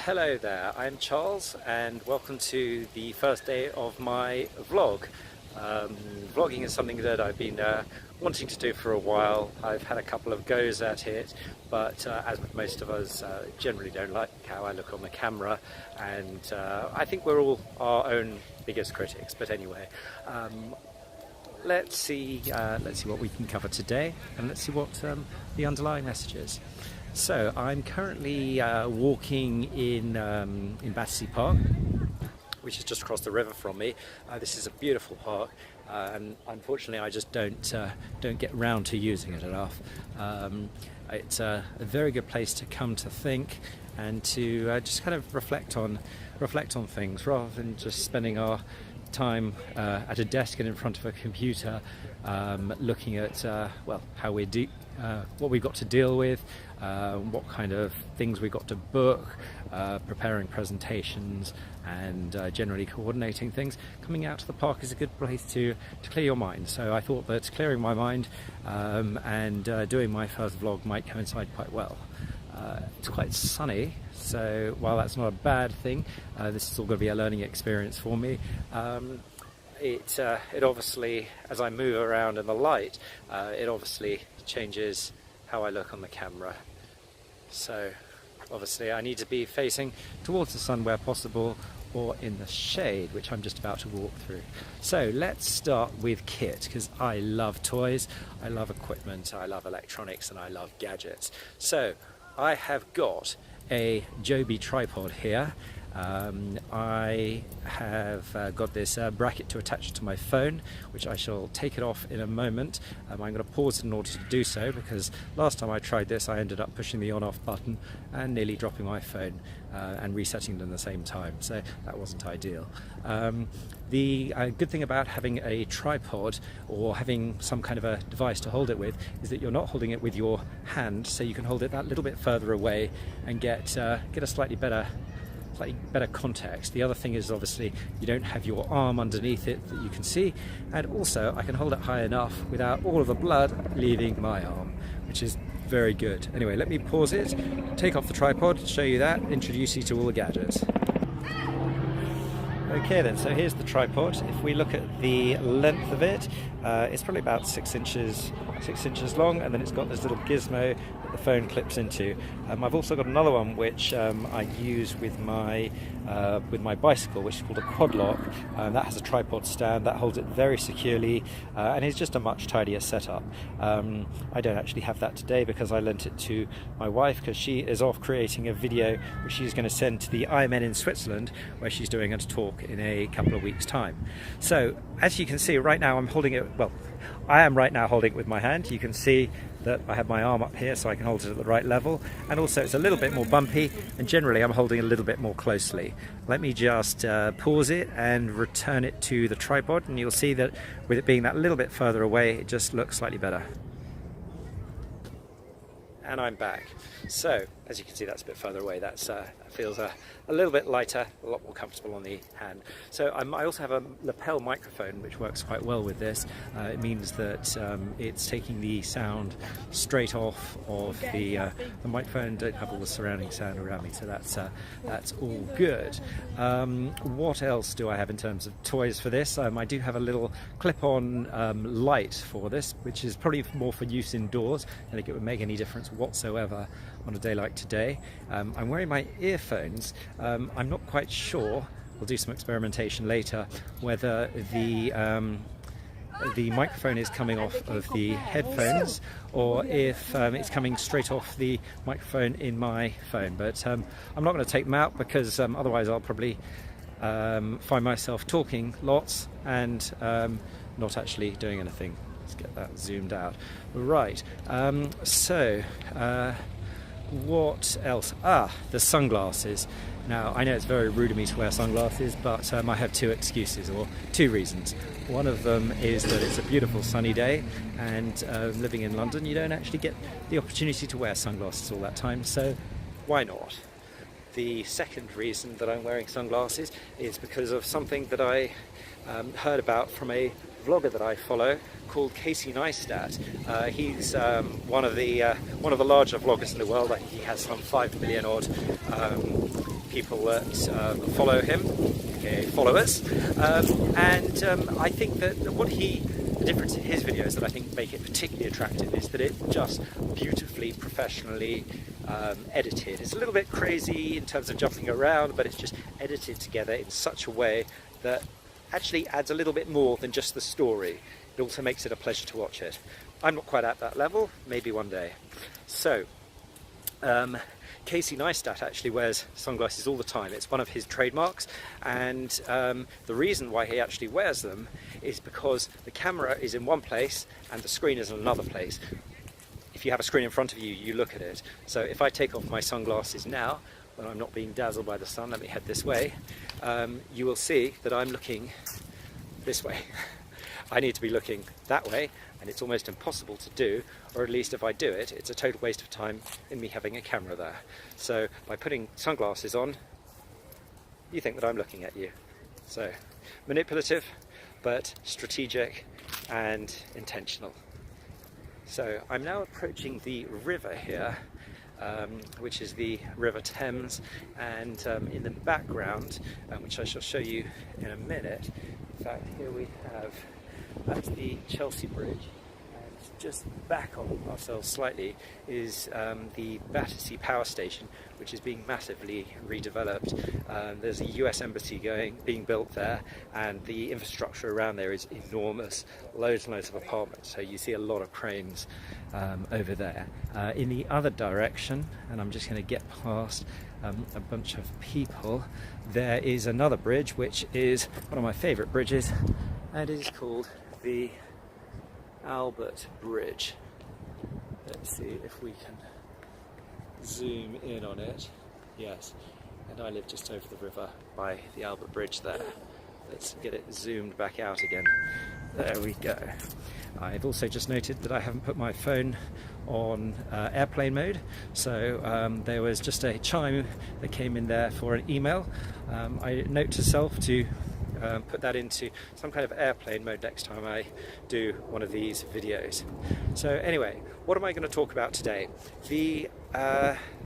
Hello there, I'm Charles and welcome to the first day of my vlog. Vlogging is something that I've been wanting to do for a while. I've had a couple of goes at it, but as with most of us, generally don't like how I look on the camera, and I think we're all our own biggest critics. But anyway, let's see what we can cover today, and let's see what the underlying message is. So I'm currently walking in Battersea Park, which is just across the river from me. This is a beautiful park, and unfortunately I just don't get round to using it enough. It's a very good place to come to think and to just kind of reflect on things, rather than just spending our time at a desk and in front of a computer, looking at well, how what we've got to deal with, what kind of things we've got to book, preparing presentations, and generally coordinating things. Coming out to the park is a good place to clear your mind. So I thought that clearing my mind and doing my first vlog might coincide quite well. It's quite sunny, so while that's not a bad thing, this is all going to be a learning experience for me. It obviously, as I move around in the light, it obviously changes how I look on the camera. So obviously I need to be facing towards the sun where possible, or in the shade, which I'm just about to walk through. So let's start with kit, because I love toys, I love equipment, I love electronics, and I love gadgets. So I have got a Joby tripod here. I have got this bracket to attach to my phone, which I shall take it off in a moment. I'm going to pause it in order to do so, because last time I tried this I ended up pushing the on-off button and nearly dropping my phone and resetting it at the same time, so that wasn't ideal. The good thing about having a tripod or having some kind of a device to hold it with is that you're not holding it with your hand, so you can hold it that little bit further away and get a slightly better context. The other thing is obviously you don't have your arm underneath it that you can see, and also I can hold it high enough without all of the blood leaving my arm, which is very good. Anyway, let me pause it, take off the tripod, show you that, introduce you to all the gadgets. Okay then, so here's the tripod. If we look at the length of it, it's probably about 6 inches long, and then it's got this little gizmo that the phone clips into. I've also got another one which I use with my bicycle, which is called a quad lock. That has a tripod stand that holds it very securely, and it's just a much tidier setup. I don't actually have that today because I lent it to my wife, because she is off creating a video which she's going to send to the IMN in Switzerland, where she's doing a talk in a couple of weeks' time. So as you can see right now, I'm holding it, well, I am right now holding it with my hand. You can see that I have my arm up here so I can hold it at the right level, and also it's a little bit more bumpy, and generally I'm holding it a little bit more closely. Let me just pause it and return it to the tripod, and you'll see that with it being that little bit further away, it just looks slightly better. And I'm back. So as you can see, that's a bit further away. That feels a little bit lighter, a lot more comfortable on the hand. So I also have a lapel microphone which works quite well with this. It means that it's taking the sound straight off of the microphone. Don't have all the surrounding sound around me, so that's all good. What else do I have in terms of toys for this? I do have a little clip-on light for this, which is probably more for use indoors. I don't think it would make any difference whatsoever on a day like today. I'm wearing my earphones. I'm not quite sure, we'll do some experimentation later, whether the microphone is coming off of the headphones or if it's coming straight off the microphone in my phone, but I'm not going to take them out, because otherwise I'll probably find myself talking lots and not actually doing anything. Let's get that zoomed out. Right, what else? The sunglasses. Now, I know it's very rude of me to wear sunglasses, but I have two excuses, or two reasons. One of them is that it's a beautiful sunny day, and living in London, you don't actually get the opportunity to wear sunglasses all that time, so why not? The second reason that I'm wearing sunglasses is because of something that I heard about from a vlogger that I follow called Casey Neistat. He's one of the larger vloggers in the world. I think he has some 5 million odd people that follow him, okay, followers, and I think that the difference in his videos that I think make it particularly attractive is that it just beautifully, professionally edited. It's a little bit crazy in terms of jumping around, but it's just edited together in such a way that actually adds a little bit more than just the story. It also makes it a pleasure to watch it. I'm not quite at that level, maybe one day. So, Casey Neistat actually wears sunglasses all the time. It's one of his trademarks, and the reason why he actually wears them is because the camera is in one place and the screen is in another place. If you have a screen in front of you, you look at it. So if I take off my sunglasses now, when I'm not being dazzled by the sun, let me head this way, you will see that I'm looking this way. I need to be looking that way, and it's almost impossible to do, or at least if I do it, it's a total waste of time in me having a camera there. So by putting sunglasses on, you think that I'm looking at you. So manipulative, but strategic and intentional. So I'm now approaching the river here, which is the River Thames, and in the background, which I shall show you in a minute, in fact here we have, that's the Chelsea Bridge, and just back on ourselves slightly is the Battersea Power Station, which is being massively redeveloped. There's a US embassy being built there, and the infrastructure around there is enormous, loads and loads of apartments, so you see a lot of cranes over there. In the other direction, and I'm just going to get past a bunch of people, there is another bridge which is one of my favourite bridges, and it is called the Albert Bridge. Let's see if we can zoom in on it. Yes, and I live just over the river by the Albert Bridge there. Let's get it zoomed back out again. There we go. I've also just noted that I haven't put my phone on airplane mode, so there was just a chime that came in there for an email. I note to self to put that into some kind of airplane mode next time I do one of these videos. So anyway, what am I going to talk about today? The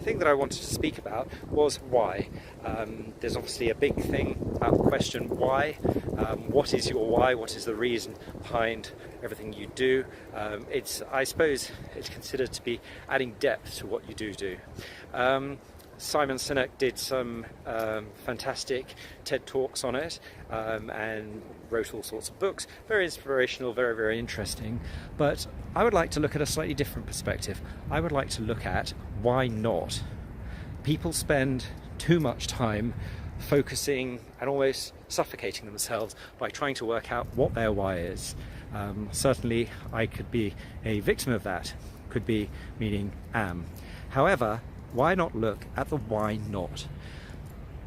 thing that I wanted to speak about was why. There's obviously a big thing about the question why. What is your why? What is the reason behind everything you do? I suppose it's considered to be adding depth to what you do. Simon Sinek did some fantastic TED Talks on it, and wrote all sorts of books. Very inspirational, very, very interesting. But I would like to look at a slightly different perspective. I would like to look at why not. People spend too much time focusing and almost suffocating themselves by trying to work out what their why is. Certainly I could be a victim of that, could be meaning am. However, why not look at the why not?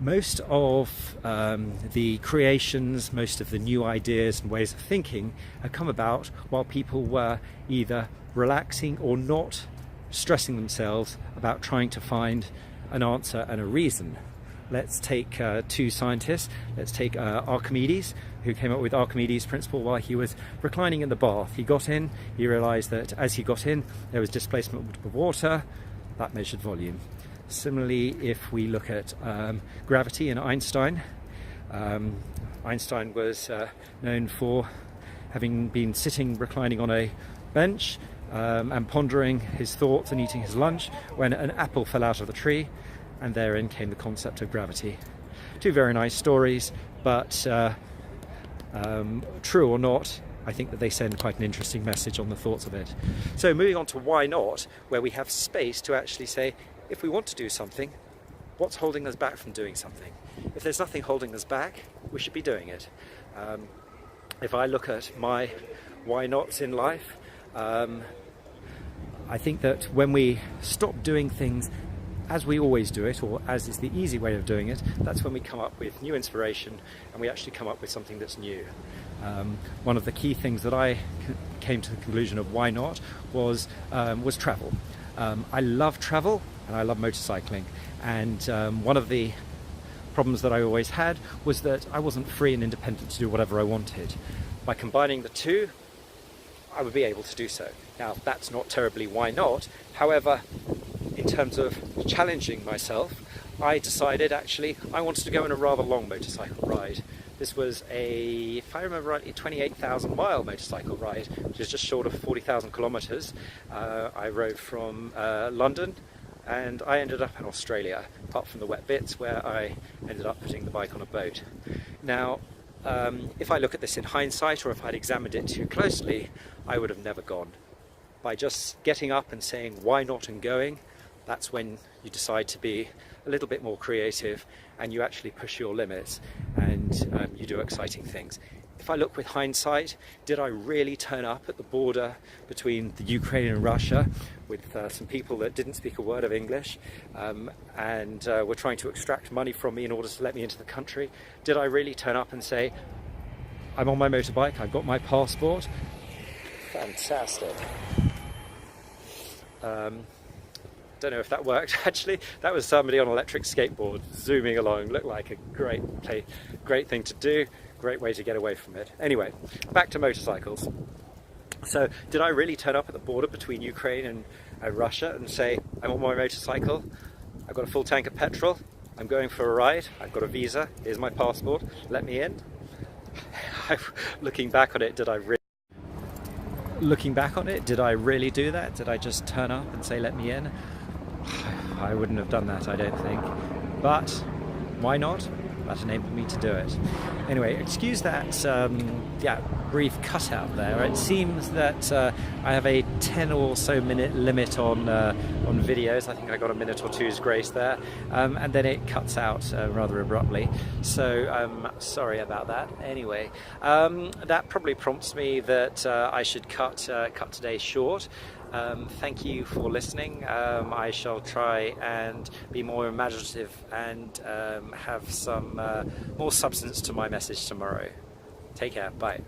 Most of the creations, most of the new ideas and ways of thinking have come about while people were either relaxing or not stressing themselves about trying to find an answer and a reason. Let's take two scientists. Let's take Archimedes, who came up with Archimedes' principle while he was reclining in the bath. He got in, he realized that as he got in, there was displacement of water. That measured volume. Similarly, if we look at gravity and Einstein, Einstein was known for having been sitting reclining on a bench and pondering his thoughts and eating his lunch when an apple fell out of the tree, and therein came the concept of gravity. Two very nice stories, but true or not, I think that they send quite an interesting message on the thoughts of it. So moving on to why not, where we have space to actually say, if we want to do something, what's holding us back from doing something? If there's nothing holding us back, we should be doing it. If I look at my why nots in life, I think that when we stop doing things as we always do it, or as is the easy way of doing it, that's when we come up with new inspiration and we actually come up with something that's new. One of the key things that I came to the conclusion of why not was travel. I love travel and I love motorcycling, and one of the problems that I always had was that I wasn't free and independent to do whatever I wanted. By combining the two, I would be able to do so. Now, that's not terribly why not. However, in terms of challenging myself, I decided actually I wanted to go on a rather long motorcycle ride. This was a, if I remember rightly, 28,000 mile motorcycle ride, which is just short of 40,000 kilometers. I rode from London, and I ended up in Australia, apart from the wet bits where I ended up putting the bike on a boat. Now, if I look at this in hindsight, or if I'd examined it too closely, I would have never gone. By just getting up and saying why not and going, that's when you decide to be a little bit more creative and you actually push your limits and you do exciting things. If I look with hindsight, did I really turn up at the border between the Ukraine and Russia with some people that didn't speak a word of English and were trying to extract money from me in order to let me into the country? Did I really turn up and say, I'm on my motorbike, I've got my passport? Fantastic. Don't know if that worked actually. That was somebody on an electric skateboard zooming along. Looked like a great thing to do, great way to get away from it. Anyway, back to motorcycles. So did I really turn up at the border between Ukraine and Russia and say, I'm on my motorcycle, I've got a full tank of petrol, I'm going for a ride, I've got a visa, here's my passport, let me in? Looking back on it, did I really do that? Did I just turn up and say, let me in? I wouldn't have done that, I don't think. But why not? That enabled me to do it. Anyway, excuse that brief cutout there. It seems that I have a 10 or so minute limit on videos. I think I got a minute or two's grace there, and then it cuts out rather abruptly. So sorry about that. Anyway, that probably prompts me that I should cut today short. Thank you for listening. I shall try and be more imaginative and have some more substance to my message tomorrow. Take care. Bye.